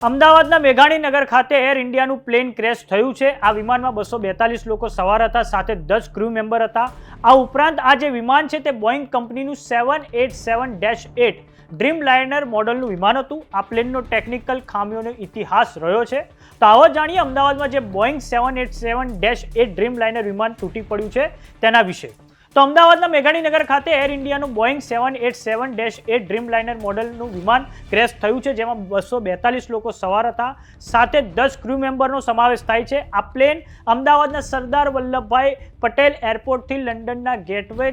અમદાવાદના મેઘાણીનગર ખાતે air ઇન્ડિયાનું plane crash થયું છે। આ વિમાનમાં 242 લોકો સવાર હતા, સાથે 10 ક્રૂ મેમ્બર હતા। આ ઉપરાંત આ જે વિમાન છે તે બોઈંગ કંપનીનું 787-8 ડ્રીમ લાઇનર મોડલનું વિમાન હતું। આ પ્લેનનો ટેકનિકલ ખામીઓનો ઇતિહાસ રહ્યો છે। તો આવો જાણીએ અમદાવાદમાં જે બોઈંગ 787-8 ડ્રીમ લાઇનર વિમાન તૂટી પડ્યું છે તેના વિશે। તો અમદાવાદના મેઘાણીનગર ખાતે એર ઇન્ડિયાનું બોઈંગ 787-8 ડ્રીમ લાઇનર મોડલનું વિમાન ક્રેશ થયું છે, જેમાં 242 લોકો સવાર હતા, સાથે 10 ક્રૂ મેમ્બરનો સમાવેશ થાય છે। આ પ્લેન અમદાવાદના સરદાર વલ્લભભાઈ પટેલ એરપોર્ટથી લંડનના ગેટવે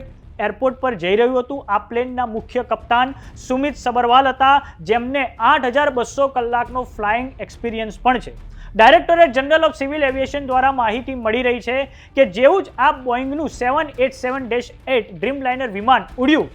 એરપોર્ટ પર જઈ રહ્યું હતું। આ પ્લેનના મુખ્ય કપ્તાન સુમિત સબરવાલ હતા, જેમને 8200 કલાકનો ફ્લાઇંગ એક્સપિરિયન્સ પણ છે। Directorate general of civil aviation દ્વારા માહિતી મળી રહી છે કે જેવું જ આ બોઈંગનું 787-8 ડ્રીમ લાઇનર વિમાન ઉડ્યું,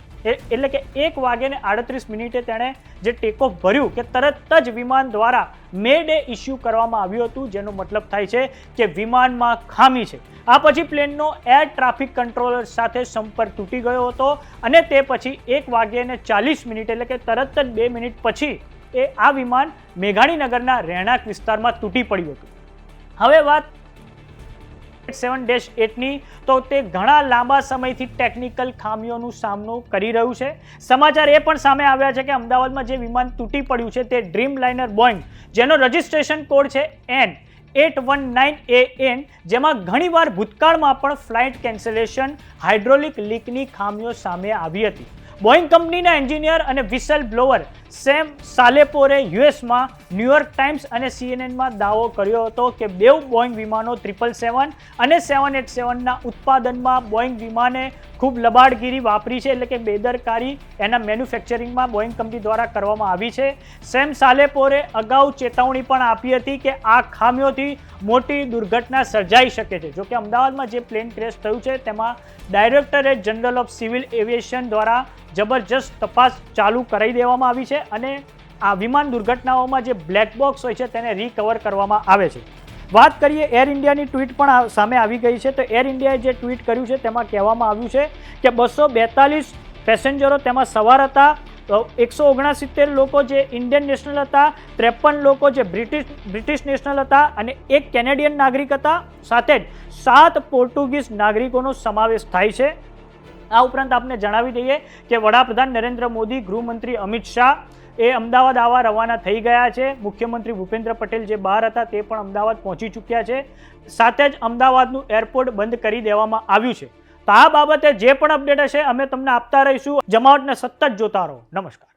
એટલે કે 1:38 તેણે જે ટેક ઓફ ભર્યું કે તરત જ વિમાન દ્વારા મે ડે ઇસ્યુ કરવામાં આવ્યું હતું, જેનો મતલબ થાય છે કે વિમાનમાં ખામી છે। આ પછી પ્લેનનો એર ટ્રાફિક કન્ટ્રોલર સાથે સંપર્ક તૂટી ગયો હતો અને તે પછી 1:40 એટલે કે તરત જ 2 મિનિટ પછી આ વિમાન મેઘાણીનગરના રહેણાંક વિસ્તારમાં તૂટી પડ્યું હતું। હવે વાત 787-8ની, તો તે ઘણા લાંબા સમયથી ટેકનિકલ ખામીઓનો સામનો કરી રહ્યું છે। સમાચાર એ પણ સામે આવ્યા છે કે અમદાવાદમાં જે વિમાન તૂટી પડ્યું છે તે ડ્રીમ લાઇનર બોઈંગ, જેનો રજિસ્ટ્રેશન કોડ છે N819AN, જેમાં ઘણીવાર ભૂતકાળમાં પણ ફ્લાઇટ કેન્સલેશન, હાઇડ્રોલિક લીકની ખામીઓ સામે આવી હતી। બોઈંગ કંપનીના એન્જિનિયર અને વિસલ બ્લોવર સેમ સાલેપોરે યુએસમાં ન્યૂયોર્ક ટાઈમ્સ અને CNNમાં દાવો કર્યો હતો કે બેઉ બોઈંગ વિમાનો 777 અને 787ના ઉત્પાદનમાં બોઈંગ વિમાને ખૂબ લબાડગીરી વાપરી છે, એટલે કે બેદરકારી એના મેન્યુફેક્ચરિંગમાં બોઈંગ કંપની દ્વારા કરવામાં આવી છે। સેમ સાલેપોરે અગાઉ ચેતવણી પણ આપી હતી કે આ ખામીઓથી મોટી દુર્ઘટના સર્જાઈ શકે છે। જોકે અમદાવાદમાં જે પ્લેન ક્રેશ થયું છે તેમાં directorate general of civil aviation દ્વારા જબરજસ્ત તપાસ ચાલુ કરાવી દેવામાં આવી છે અને આ વિમાન દુર્ઘટનાઓમાં જે બ્લેક બોક્સ હોય છે તેને રિકવર કરવામાં આવે છે। વાત કરીએ એર ઇન્ડિયાની ટ્વીટ પણ સામે આવી ગઈ છે। તો એર ઇન્ડિયાએ જે ટ્વીટ કર્યું છે તેમાં કહેવામાં આવ્યું છે કે 242 પેસેન્જરો તેમાં સવાર હતા। 169 લોકો જે ઇન્ડિયન નેશનલ હતા, 53 લોકો જે બ્રિટિશ નેશનલ હતા અને 1 કેનેડિયન નાગરિક હતા, સાથે જ 7 પોર્ટુગીઝ નાગરિકોનો સમાવેશ થાય છે। આ ઉપરાંત આપને જણાવી દઈએ કે વડાપ્રધાન નરેન્દ્ર મોદી, ગૃહમંત્રી અમિત શાહ એ અમદાવાદ આવવા રવાના થઈ ગયા છે। મુખ્યમંત્રી ભૂપેન્દ્ર પટેલ જે બહાર હતા તે પણ અમદાવાદ પહોંચી ચૂક્યા છે, સાથે જ અમદાવાદનું એરપોર્ટ બંધ કરી દેવામાં આવ્યું છે। તો આ બાબતે જે પણ અપડેટ હશે અમે તમને આપતા રહીશું। જમાવટને સતત જોતા રહો। નમસ્કાર।